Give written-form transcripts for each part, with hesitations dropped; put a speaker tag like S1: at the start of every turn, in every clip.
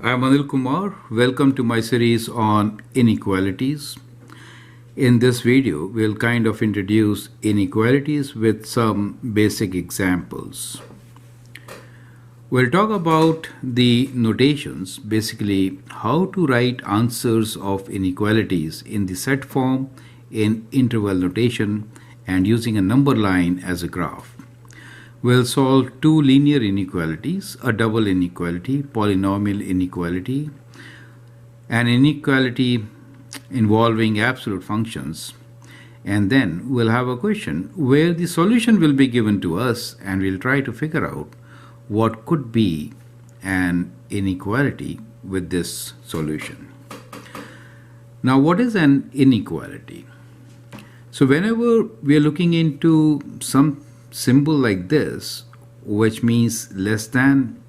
S1: I'm Anil Kumar. Welcome to my series on inequalities. In this video, we'll kind of introduce inequalities with some basic examples. We'll talk about the notations, basically how to write answers of inequalities in the set form in interval notation and using a number line as a graph. We'll solve two linear inequalities, a double inequality, polynomial inequality, an inequality involving absolute functions, and then we'll have a question where the solution will be given to us and we'll try to figure out what could be an inequality with this solution. Now, what is an inequality? So whenever we are looking into some symbol like this, which means less than,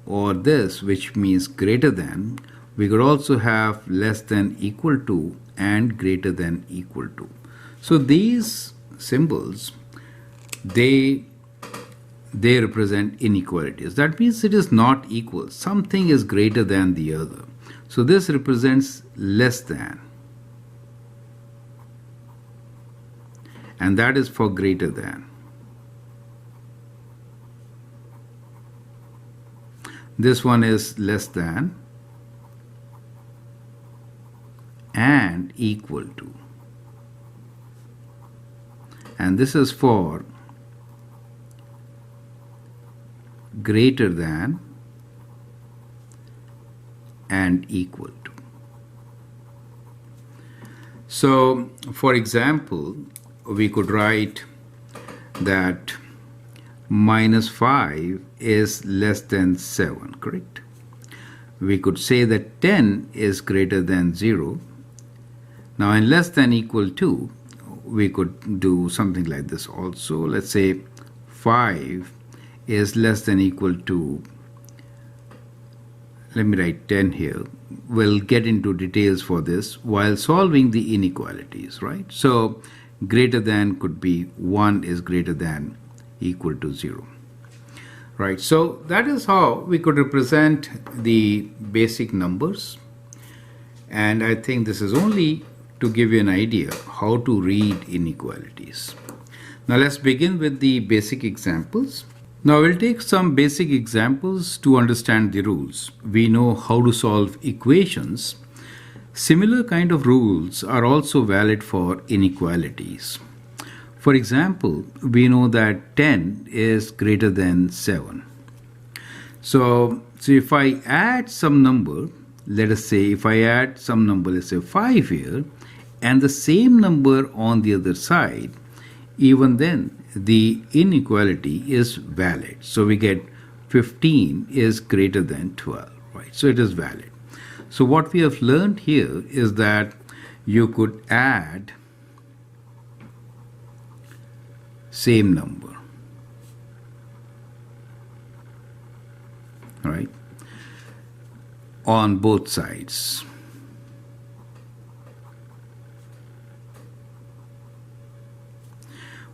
S1: or this, which means greater than, we could also have less than equal to and greater than equal to. So these symbols, they represent inequalities. That means it is not equal. Something is greater than the other. So this represents less than. And that is for greater than. This one is less than and equal to. And this is for greater than and equal to. So, for example, we could write that minus 5 is less than 7, correct? We could say that 10 is greater than 0. Now in less than equal to, we could do something like this also. Let's say 5 is less than equal to, let me write 10 here. We'll get into details for this while solving the inequalities, right? So greater than could be 1 is greater than equal to 0. Right, so that is how we could represent the basic numbers, and I think this is only to give you an idea how to read inequalities. Now let's begin with the basic examples. Now we'll take some basic examples to understand the rules. We know how to solve equations. Similar kind of rules are also valid for inequalities. For example, we know that 10 is greater than 7. So if I add some number, let us say if I add some number, let's say 5 here, and the same number on the other side, even then the inequality is valid. So we get 15 is greater than 12, right? So it is valid. So what we have learned here is that you could add same number, right, on both sides.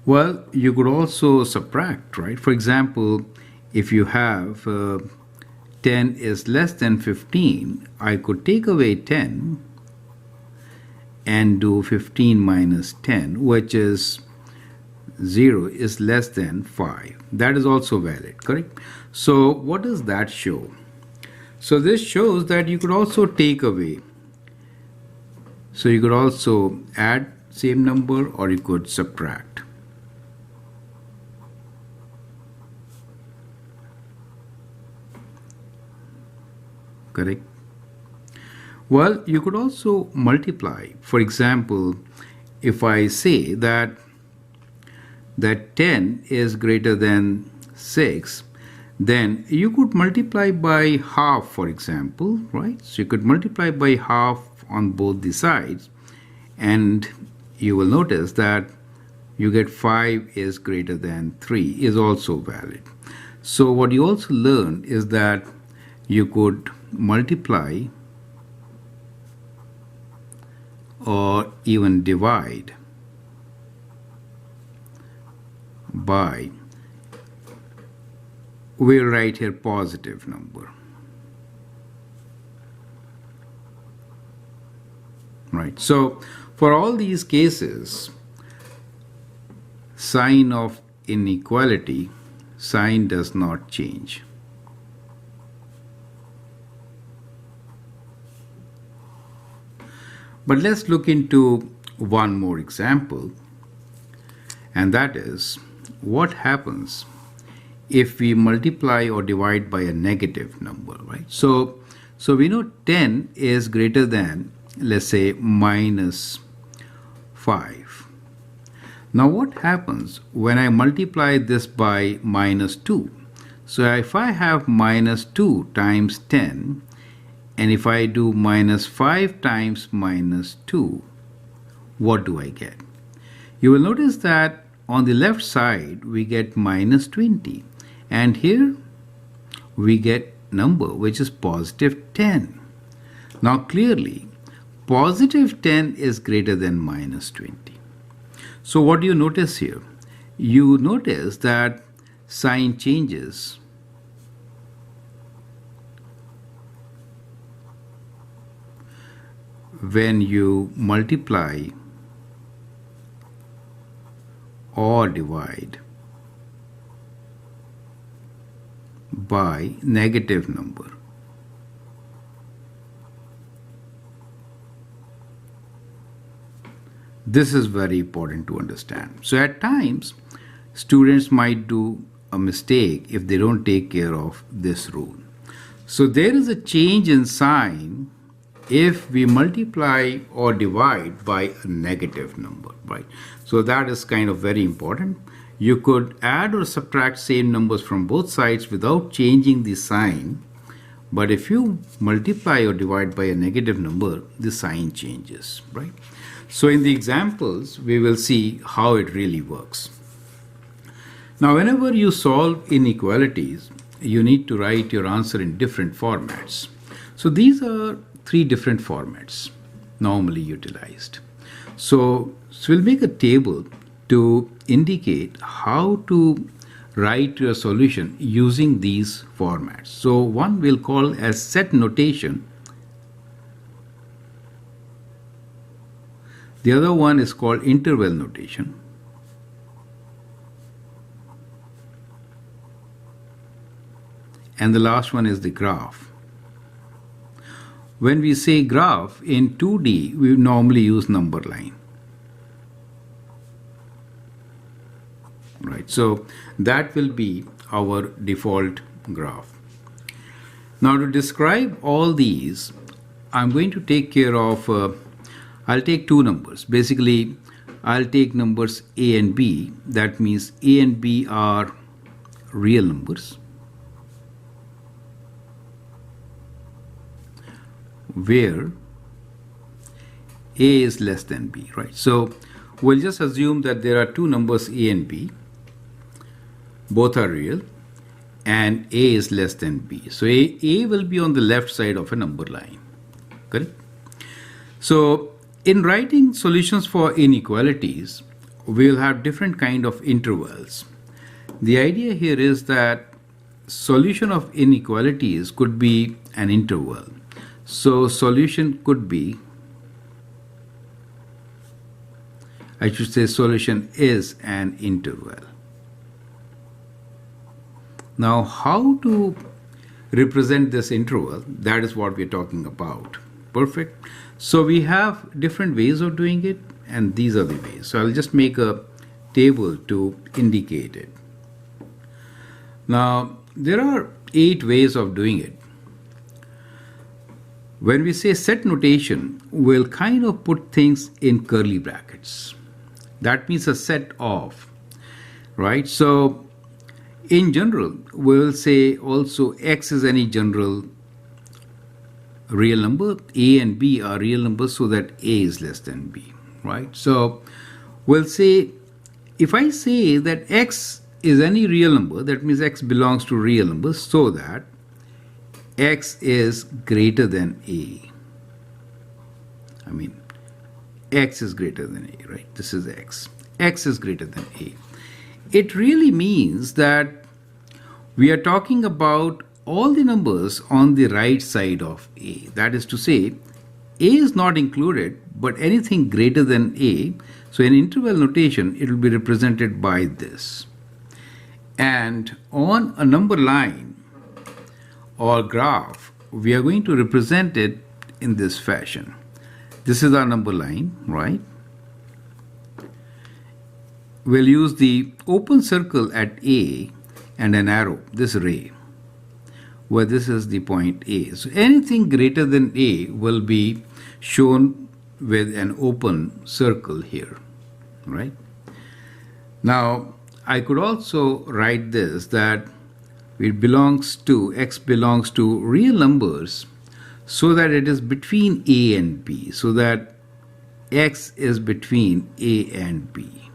S1: Well, you could also subtract, right? For example, if you have 10 is less than 15, I could take away 10 and do 15 minus 10, which is 0 is less than 5. That is also valid, correct? So what does that show? So this shows that you could also take away. So you could also add same number or you could subtract. Correct? Well, you could also multiply. For example, if I say that 10 is greater than 6, then you could multiply by half, for example, right? So you could multiply by half on both the sides, and you will notice that you get 5 is greater than 3 is also valid. So what you also learn is that you could multiply or even divide by, we'll write here positive number. right? So for all these cases, sign of inequality, sign does not change. But let's look into one more example, and that is what happens if we multiply or divide by a negative number, right? So we know 10 is greater than, let's say, minus 5. Now what happens when I multiply this by minus 2? So if I have minus 2 times 10, and if I do minus 5 times minus 2, what do I get? You will notice that on the left side we get minus 20, and here we get number which is positive 10. Now clearly positive 10 is greater than minus 20. So what do you notice here? You notice that sign changes when you multiply or divide by negative number. This is very important to understand. So at times, students might do a mistake if they don't take care of this rule. So there is a change in sign if we multiply or divide by a negative number, right? So that is kind of very important. You could add or subtract same numbers from both sides without changing the sign, but if you multiply or divide by a negative number, the sign changes, right? So in the examples, we will see how it really works. Now, whenever you solve inequalities, you need to write your answer in different formats. So these are 3 different formats normally utilized. So we'll make a table to indicate how to write your solution using these formats. So one we'll call as set notation. The other one is called interval notation. And the last one is the graph. When we say graph in 2D, we normally use number line. Right, so that will be our default graph. Now to describe all these, I'm going to take care of, I'll take 2 numbers. Basically, I'll take numbers A and B. That means A and B are real numbers, where A is less than B, right? So we'll just assume that there are 2 numbers A and B. Both are real, and A is less than B. So A will be on the left side of a number line, correct? So in writing solutions for inequalities, we'll have different kind of intervals. The idea here is that solution of inequalities could be an interval. So solution could be, I should say solution is an interval. Now how to represent this interval, that is what we're talking about. Perfect. So we have different ways of doing it, and these are the ways. So I'll just make a table to indicate it. Now there are 8 ways of doing it. When we say set notation, we'll kind of put things in curly brackets. That means a set of, right? So in general, we'll say also X is any general real number. A and B are real numbers, so that A is less than B, right? So we'll say, if I say that X is any real number, that means X belongs to real numbers, so that X is greater than A. I mean, X is greater than A, right? This is X. X is greater than A. It really means that we are talking about all the numbers on the right side of A. That is to say, A is not included, but anything greater than A, so in interval notation, it will be represented by this. And on a number line or graph, we are going to represent it in this fashion. This is our number line, right? We'll use the open circle at A and an arrow, this ray, where this is the point A. So anything greater than A will be shown with an open circle here, right? Now, I could also write this that it belongs to, X belongs to real numbers so that it is between A and B, so that X is between A and B.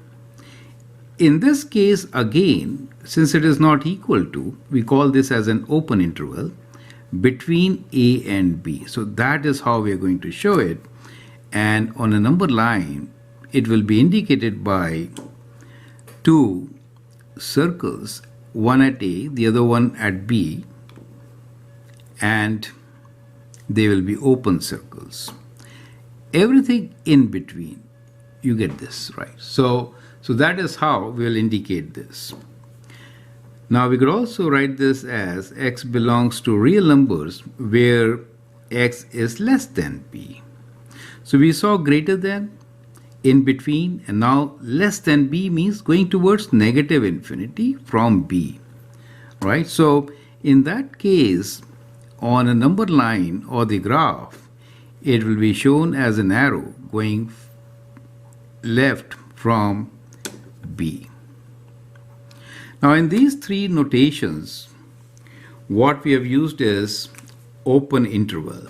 S1: In this case, again, since it is not equal to, we call this as an open interval between A and B. So that is how we are going to show it. And on a number line, it will be indicated by two circles, one at A, the other one at B, and they will be open circles. Everything in between, you get this, right? So that is how we will indicate this. Now we could also write this as X belongs to real numbers where X is less than B. So we saw greater than, in between, and now less than B means going towards negative infinity from B, right? So in that case, on a number line or the graph, it will be shown as an arrow going left from B. Now in these three notations, what we have used is open interval.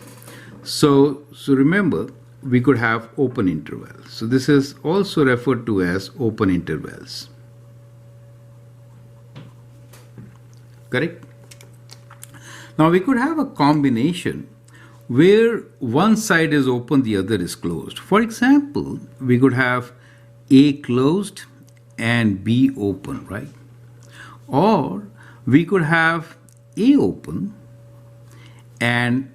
S1: So remember, we could have open intervals. So this is also referred to as open intervals. Correct? Now we could have a combination where one side is open, the other is closed. For example, we could have A closed and B open, right? Or we could have A open and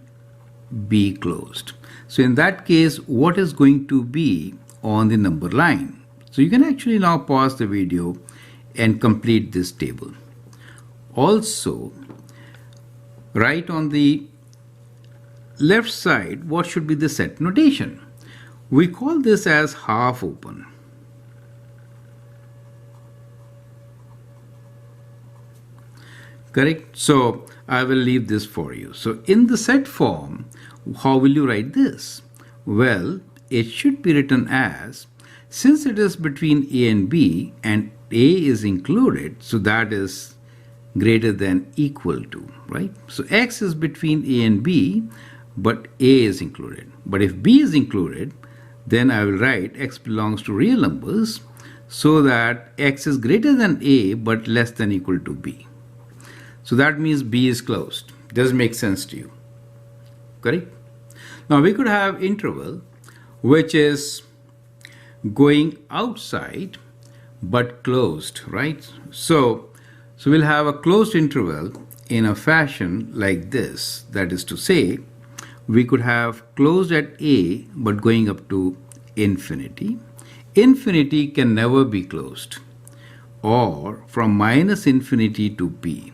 S1: B closed. So in that case, what is going to be on the number line? So you can actually now pause the video and complete this table. Also, right on the left side, what should be the set notation? We call this as half open. Correct? So I will leave this for you. So in the set form, how will you write this? Well, it should be written as, since it is between A and B and A is included, so that is greater than equal to, right? So X is between A and B, but A is included. But if B is included, then I will write X belongs to real numbers so that X is greater than A but less than equal to B. So that means B is closed. Does make sense to you? Correct? Now we could have interval which is going outside but closed, right? So we'll have a closed interval in a fashion like this. That is to say, we could have closed at A but going up to infinity. Infinity can never be closed. Or from minus infinity to B.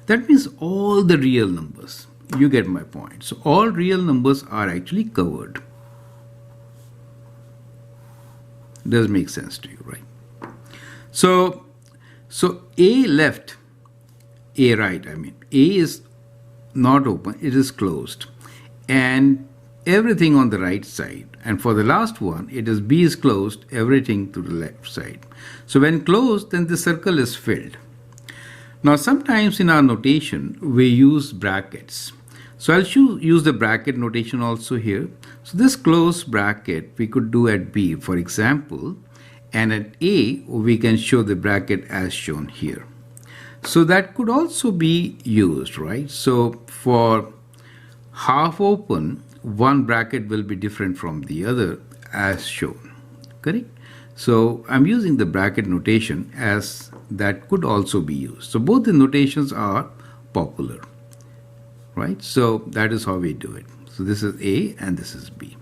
S1: That means all the real numbers. You get my point. So all real numbers are actually covered. Does make sense to you, right? So A left, A right, I mean. A is not open, it is closed. And everything on the right side. And for the last one, it is B is closed, everything to the left side. So when closed, then the circle is filled. Now sometimes in our notation, we use brackets. So I'll use the bracket notation also here. So this closed bracket we could do at B, for example, and at A we can show the bracket as shown here. So that could also be used, right? So for half open, one bracket will be different from the other as shown, correct? So I'm using the bracket notation as that could also be used. So both the notations are popular. right? So that is how we do it. So this is A and this is B.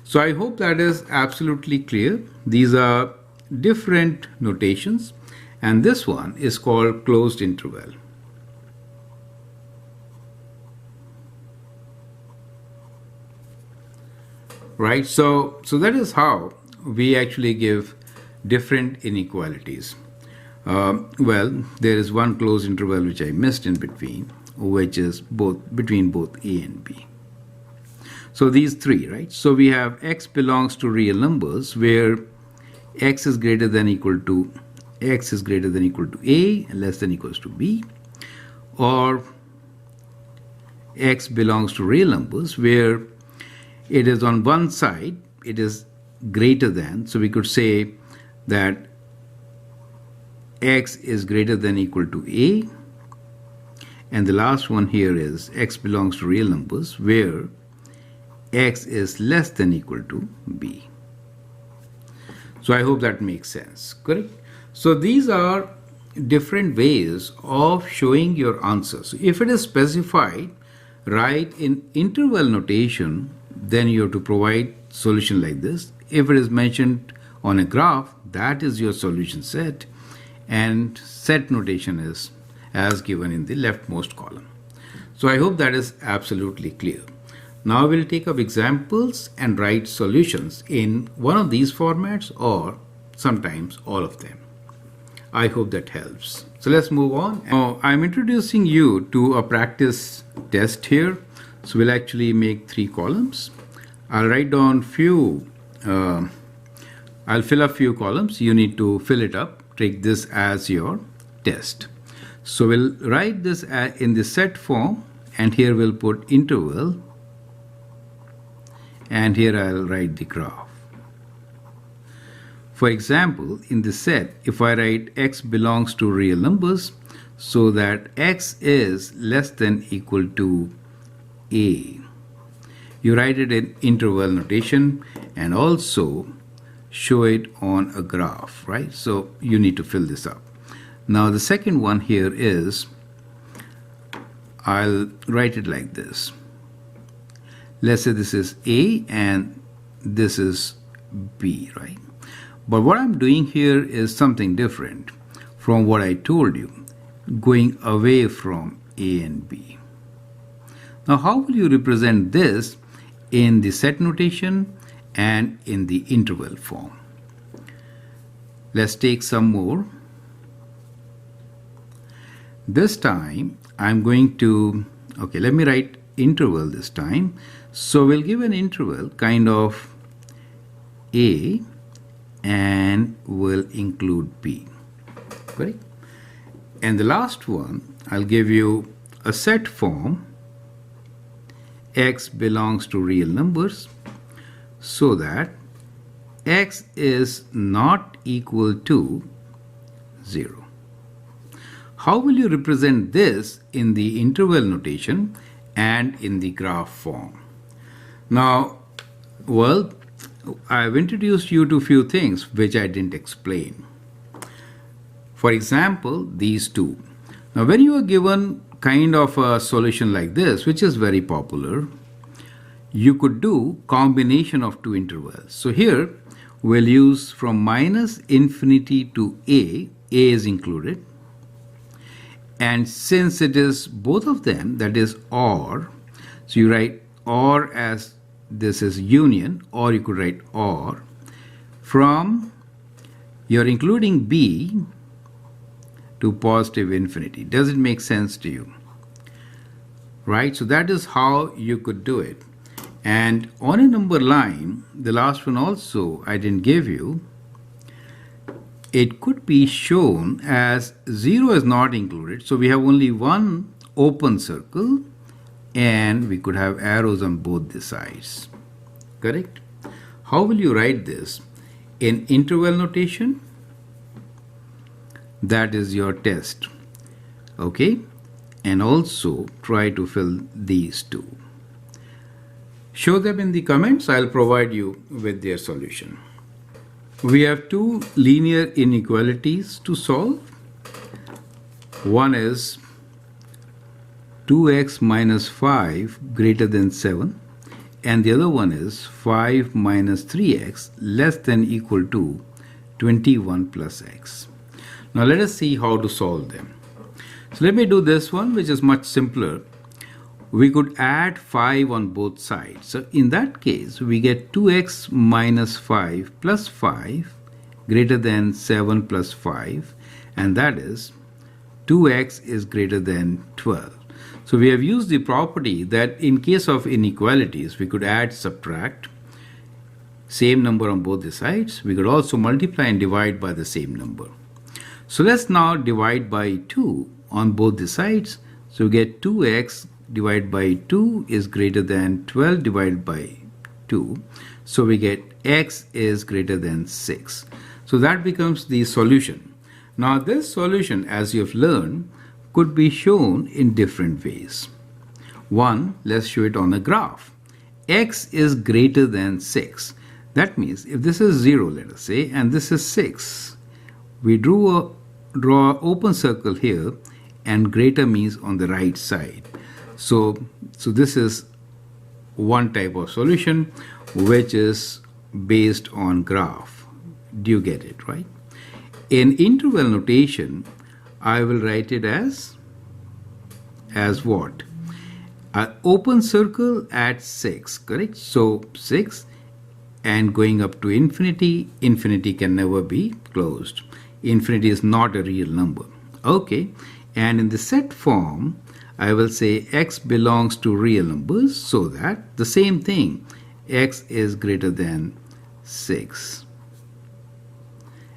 S1: So I hope that is absolutely clear. These are different notations, and this one is called closed interval. Right, so that is how we actually give different inequalities. Well, there is one closed interval which I missed in between, which is between both A and B. So these three, right? So we have x belongs to real numbers where x is greater than equal to A and less than equals to B, or x belongs to real numbers where it is on one side, it is greater than, so we could say that x is greater than equal to A, and the last one here is x belongs to real numbers where x is less than equal to B. So I hope that makes sense, correct? So these are different ways of showing your answers. If it is specified, right, in interval notation, then you have to provide solution like this. If it is mentioned on a graph, that is your solution set, and set notation is as given in the leftmost column. So I hope that is absolutely clear. Now we'll take up examples and write solutions in one of these formats or sometimes all of them. I hope that helps. So let's move on. Now I'm introducing you to a practice test here. So we'll actually make 3 columns. I'll write down I'll fill up few columns. You need to fill it up. Take this as your test. So we'll write this in the set form, and here we'll put interval, and here I'll write the graph. For example, in the set, if I write x belongs to real numbers, so that x is less than equal to A. You write it in interval notation and also show it on a graph, right? So you need to fill this up. Now the second one here is, I'll write it like this. Let's say this is A and this is B, right? But what I'm doing here is something different from what I told you, going away from A and B. Now how will you represent this in the set notation and in the interval form? Let's take some more. This time I'm going to, okay, let me write interval this time. So we'll give an interval kind of A and we'll include B, correct? And the last one, I'll give you a set form, x belongs to real numbers, so that x is not equal to 0. How will you represent this in the interval notation and in the graph form? Now, well, I've introduced you to a few things which I didn't explain. For example, these two. Now, when you are given kind of a solution like this, which is very popular, you could do combination of two intervals. So here we'll use from minus infinity to A is included. And since it is both of them, that is OR, so you write OR as this is union, or you could write OR from, you're including B to positive infinity. Does it make sense to you? Right? So that is how you could do it. And on a number line, the last one also I didn't give you, it could be shown as 0 is not included. So we have only one open circle and we could have arrows on both the sides. Correct? How will you write this? In interval notation? That is your test. Okay? And also try to fill these two. Show them in the comments. I'll provide you with their solution. We have two linear inequalities to solve. One is 2x minus 5 greater than 7, and the other one is 5 minus 3x less than equal to 21 plus x. Now let us see how to solve them. So let me do this one, which is much simpler. We could add 5 on both sides. So in that case, we get 2x minus 5 plus 5 greater than 7 plus 5, and that is 2x is greater than 12. So we have used the property that in case of inequalities, we could add, subtract, same number on both the sides. We could also multiply and divide by the same number. So let's now divide by 2 on both the sides. So we get 2x divided by 2 is greater than 12 divided by 2. So we get x is greater than 6. So that becomes the solution. Now this solution, as you have learned, could be shown in different ways. One, let's show it on a graph. X is greater than 6. That means if this is 0, let us say, and this is 6, we draw an open circle here, and greater means on the right side. So this is one type of solution which is based on graph. Do you get it, right? In interval notation, I will write it as what? An open circle at 6, correct? So 6 and going up to infinity. Infinity can never be closed. Infinity is not a real number. Okay, and in the set form, I will say x belongs to real numbers, so that the same thing, x is greater than 6.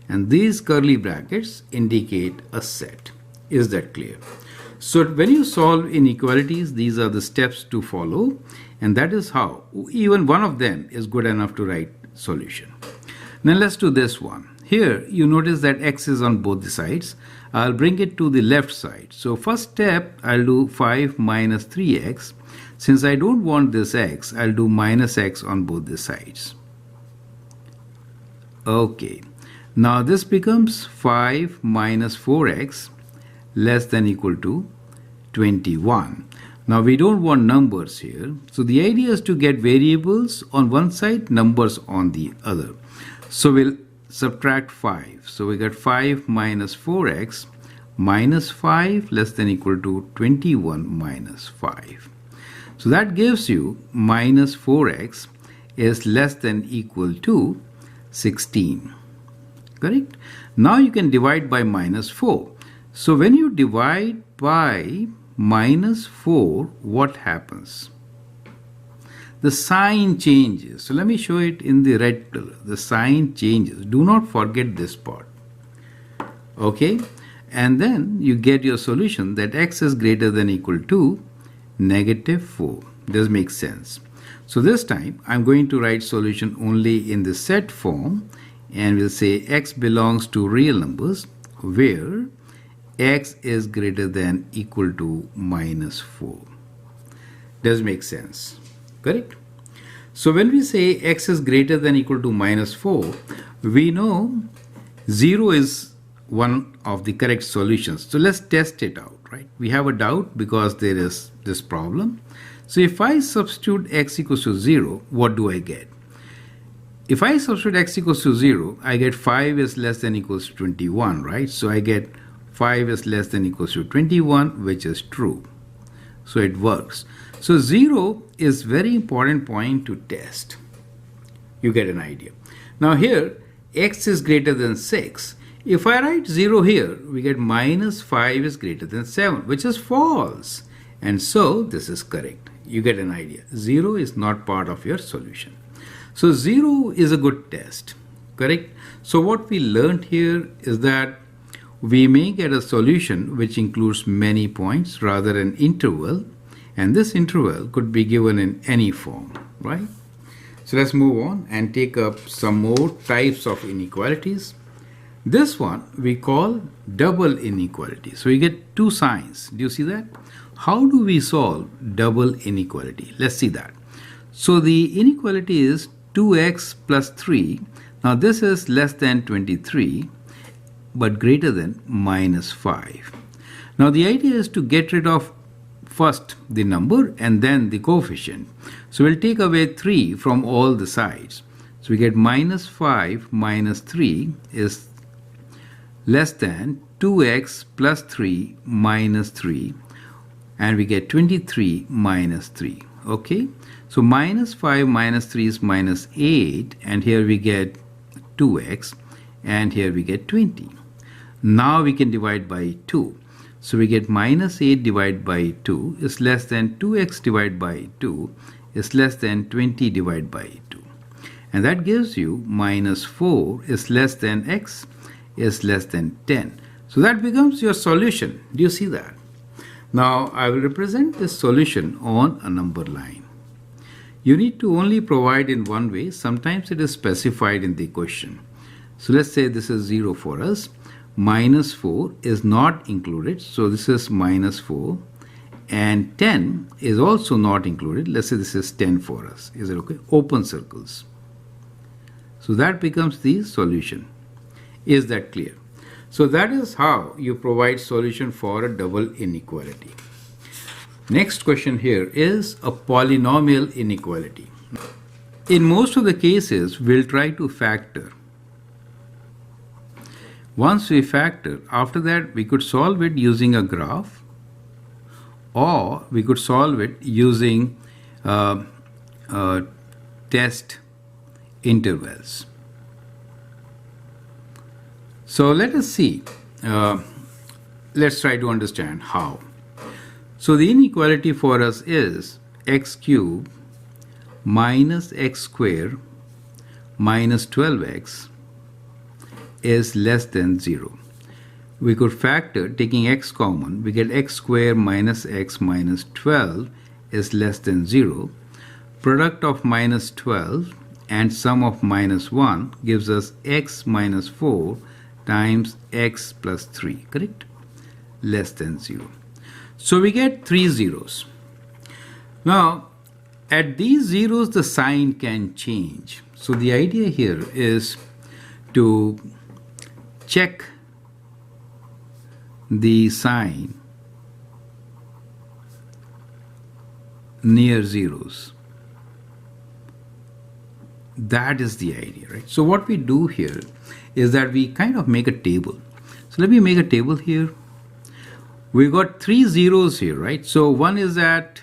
S1: And these curly brackets indicate a set. Is that clear? So when you solve inequalities, these are the steps to follow, and that is how even one of them is good enough to write solution. Now let's do this one. Here you notice that x is on both the sides. I'll bring it to the left side. So first step, I'll do 5 minus 3x. Since I don't want this x, I'll do minus x on both the sides. Okay, now this becomes 5 minus 4x less than equal to 21. Now we don't want numbers here. So the idea is to get variables on one side, numbers on the other. So we'll subtract 5. So we got 5 minus 4x minus 5 less than equal to 21 minus 5. So that gives you minus 4x is less than equal to 16. Correct? Now you can divide by minus 4. So when you divide by minus 4, what happens? The sign changes. So let me show it in the red color. The sign changes. Do not forget this part. Okay? And then you get your solution that x is greater than equal to negative 4. Does make sense. So this time I'm going to write solution only in the set form, and we'll say x belongs to real numbers where x is greater than equal to minus 4. Does make sense. Correct? So when we say x is greater than equal to minus 4, we know 0 is one of the correct solutions. So let's test it out, right? We have a doubt because there is this problem. So if I substitute x equals to 0, what do I get? If I substitute x equals to 0, I get 5 is less than equals to 21, right? So I get 5 is less than equals to 21, which is true. So it works. So 0 is very important point to test. You get an idea. Now here, x is greater than 6. If I write 0 here, we get minus 5 is greater than 7, which is false. And so this is correct. You get an idea. 0 is not part of your solution. So 0 is a good test. Correct? So what we learned here is that we may get a solution which includes many points rather than an interval, and this interval could be given in any form, right? So let's move on and take up some more types of inequalities. This one we call double inequality. So you get two signs. Do you see that? How do we solve double inequality? Let's see that. So the inequality is 2x plus 3. Now this is less than 23 but greater than minus 5. Now the idea is to get rid of first the number and then the coefficient. So we'll take away 3 from all the sides. So we get minus 5 minus 3 is less than 2x plus 3 minus 3, and we get 23 minus 3. Okay, so minus 5 minus 3 is minus 8, and here we get 2x, and here we get 20. Now we can divide by 2. So we get minus 8 divided by 2 is less than 2x divided by 2 is less than 20 divided by 2. And that gives you minus 4 is less than x is less than 10. So that becomes your solution. Do you see that? Now I will represent this solution on a number line. You need to only provide in one way. Sometimes it is specified in the question. So let's say this is 0 for us. Minus 4 is not included. So this is minus 4. And 10 is also not included. Let's say this is 10 for us. Is it okay? Open circles. So that becomes the solution. Is that clear? So that is how you provide solution for a double inequality. Next question here is a polynomial inequality. In most of the cases, we'll try to factor. Once we factor, after that we could solve it using a graph, or we could solve it using test intervals. So let us see. Let's try to understand how. So the inequality for us is x cubed minus x squared minus 12x is less than 0. We could factor, taking x common, we get x squared minus x minus 12 is less than 0. Product of minus 12 and sum of minus 1 gives us x minus 4 times x plus 3, correct? Less than 0. So we get 3 zeros. Now, at these zeros, the sign can change. So the idea here is to check the sign near zeros. That is the idea, right? So what we do here is that we kind of make a table. So let me make a table here. We've got 3 zeros here, right? So one is at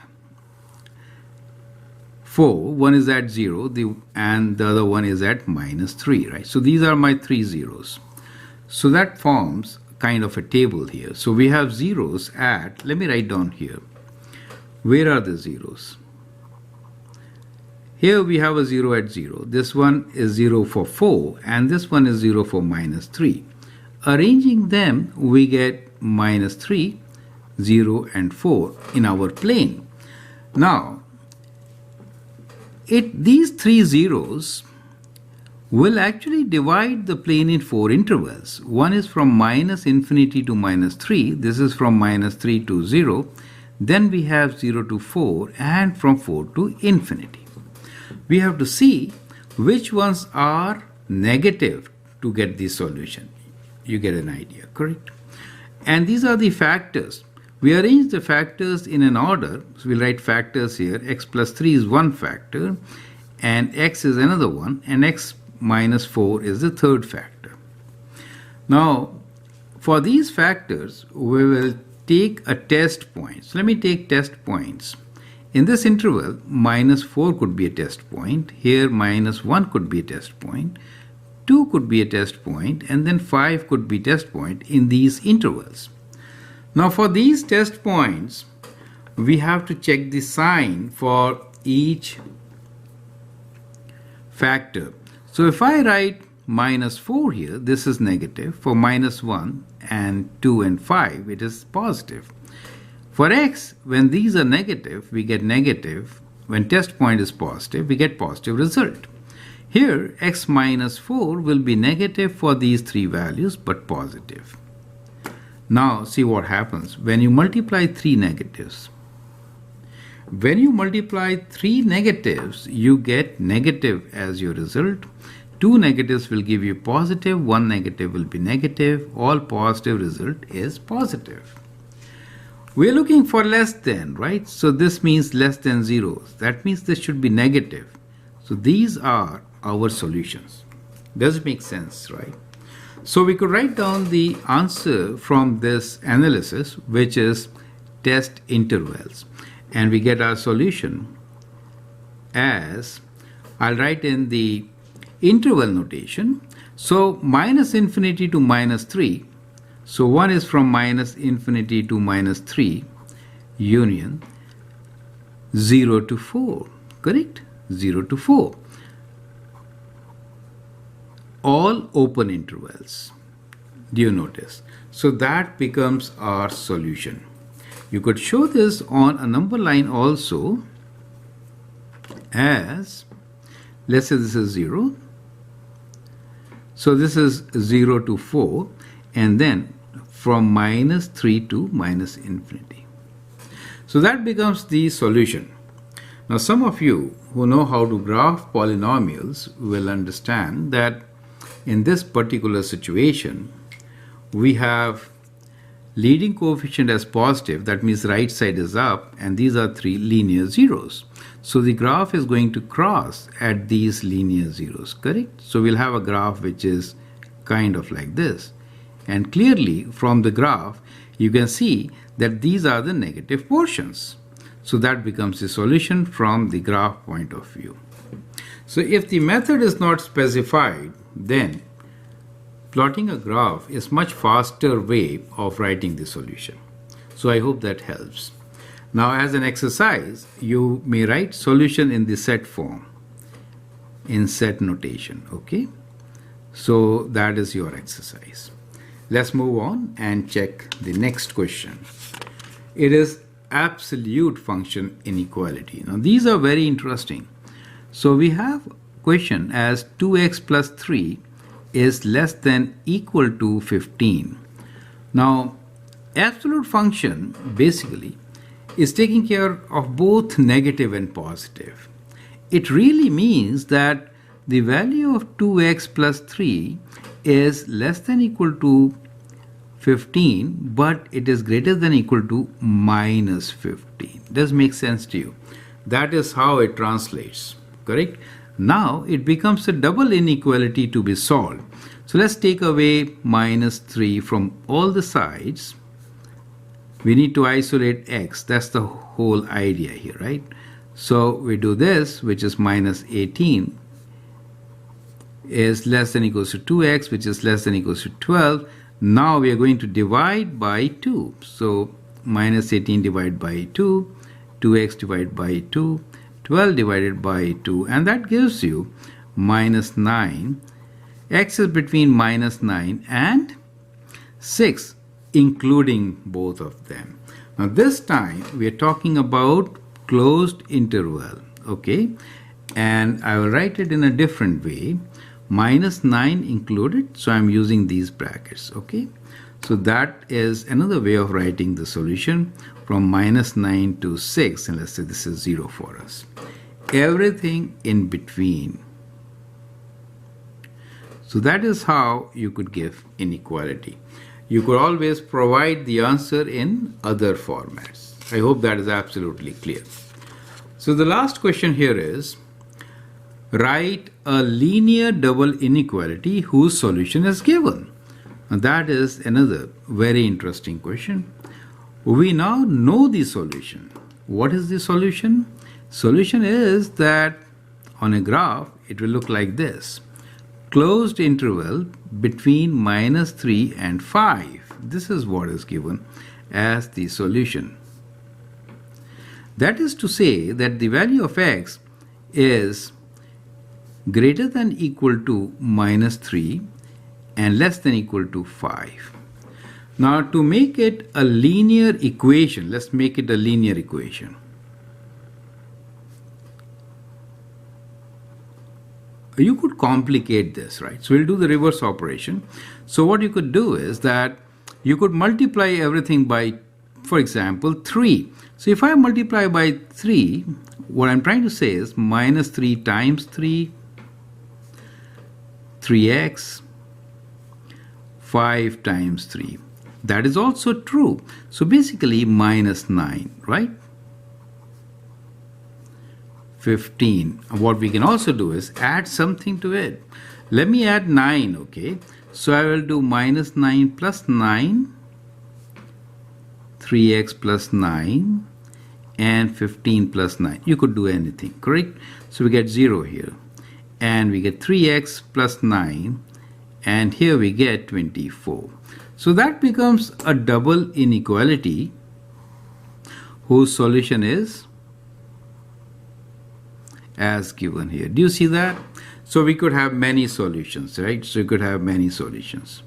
S1: 4, one is at 0, and the other one is at minus 3, right? So these are my 3 zeros. So that forms kind of a table here. So we have zeros at, let me write down here. Where are the zeros? Here we have a 0 at 0. This one is 0 for 4, and this one is 0 for minus 3. Arranging them, we get minus 3, 0, and 4 in our plane. Now, these 3 zeros will actually divide the plane in 4 intervals. One is from minus infinity to minus 3. This is from minus 3 to 0. Then we have 0 to 4, and from 4 to infinity. We have to see which ones are negative to get the solution. You get an idea, correct? And these are the factors. We arrange the factors in an order. So we'll write factors here. X plus 3 is one factor, and x is another one, and x minus 4 is the third factor. Now, for these factors, we will take a test point. So let me take test points. In this interval, minus 4 could be a test point. Here, minus 1 could be a test point. 2 could be a test point, and then 5 could be test point in these intervals. Now, for these test points, we have to check the sign for each factor. So if I write minus 4 here, this is negative. For minus 1 and 2 and 5, it is positive. For x, when these are negative, we get negative. When test point is positive, we get positive result. Here, x minus 4 will be negative for these 3 values, but positive. Now, see what happens. When you multiply 3 negatives, you get negative as your result. 2 negatives will give you positive, 1 negative will be negative. All positive result is positive. We're looking for less than, right? So this means less than 0. That means this should be negative. So these are our solutions. Does it make sense, right? So we could write down the answer from this analysis, which is test intervals. And we get our solution as, I'll write in the interval notation. So minus infinity to minus 3. So 1 is from minus infinity to minus 3 union 0 to 4, correct? 0 to 4. All open intervals. Do you notice? So that becomes our solution. You could show this on a number line also as, let's say this is 0. So this is 0 to 4, and then from minus 3 to minus infinity. So that becomes the solution. Now some of you who know how to graph polynomials will understand that in this particular situation, we have leading coefficient as positive, that means right side is up, and these are 3 linear zeros. So the graph is going to cross at these linear zeros, correct? So we'll have a graph which is kind of like this. And clearly from the graph, you can see that these are the negative portions. So that becomes the solution from the graph point of view. So if the method is not specified, then plotting a graph is much faster way of writing the solution. So I hope that helps. Now as an exercise, you may write solution in the set form, in set notation, okay? So that is your exercise. Let's move on and check the next question. It is absolute function inequality. Now these are very interesting. So we have question as 2x plus 3 is less than equal to 15. Now absolute function basically is taking care of both negative and positive. It really means that the value of 2x plus 3 is less than equal to 15, but it is greater than equal to minus 15. Does make sense to you? That is how it translates, correct? Now it becomes a double inequality to be solved. So let's take away minus 3 from all the sides. We need to isolate x. That's the whole idea here, right? So we do this, which is minus 18 is less than equals to 2x, which is less than equals to 12. Now we are going to divide by 2. So minus 18 divided by 2, 2x divided by 2, 12 divided by 2, and that gives you minus 9. X is between minus 9 and 6, including both of them. Now this time we are talking about closed interval, okay? And I will write it in a different way. Minus 9 included, so I'm using these brackets, okay? So that is another way of writing the solution from minus 9 to 6, and let's say this is 0 for us. Everything in between. So that is how you could give inequality. You could always provide the answer in other formats. I hope that is absolutely clear. So the last question here is, write a linear double inequality whose solution is given. Now that is another very interesting question. We now know the solution. What is the solution? Solution is that on a graph it will look like this. Closed interval between minus 3 and 5. This is what is given as the solution. That is to say that the value of x is greater than equal to minus 3 and less than equal to 5. Now to make it a linear equation, let's make it a linear equation. You could complicate this, right? So we'll do the reverse operation. So what you could do is that you could multiply everything by, for example, 3. So if I multiply by 3, what I'm trying to say is minus 3 times 3, 3x, 5 times 3. That is also true. So basically minus 9, right? 15. What we can also do is add something to it. Let me add 9, okay? So I will do minus 9 plus 9, 3x plus 9, and 15 plus 9. You could do anything, correct? So we get 0 here. And we get 3x plus 9, and here we get 24. So that becomes a double inequality whose solution is as given here. Do you see that? So we could have many solutions, right? So you could have many solutions.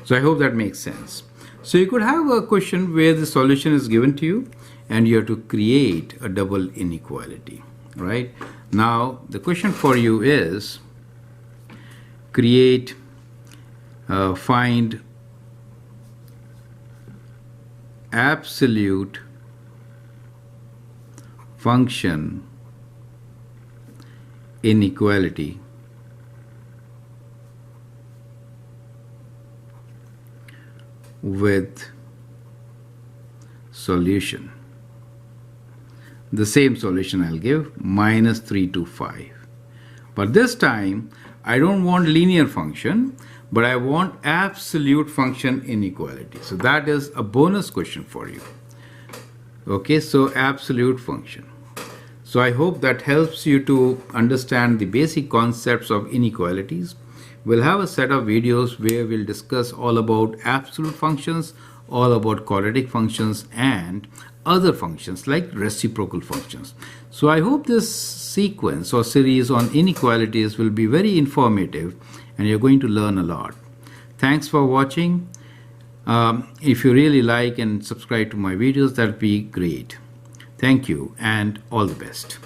S1: So I hope that makes sense. So you could have a question where the solution is given to you and you have to create a double inequality, right? Now the question for you is find absolute function inequality with solution. The same solution I'll give, minus 3 to 5. But this time I don't want linear function, but I want absolute function inequality. So that is a bonus question for you. Okay, so absolute function. So I hope that helps you to understand the basic concepts of inequalities. We'll have a set of videos where we'll discuss all about absolute functions, all about quadratic functions, and other functions like reciprocal functions. So I hope this sequence or series on inequalities will be very informative and you're going to learn a lot. Thanks for watching. If you really like and subscribe to my videos, that would be great. Thank you and all the best.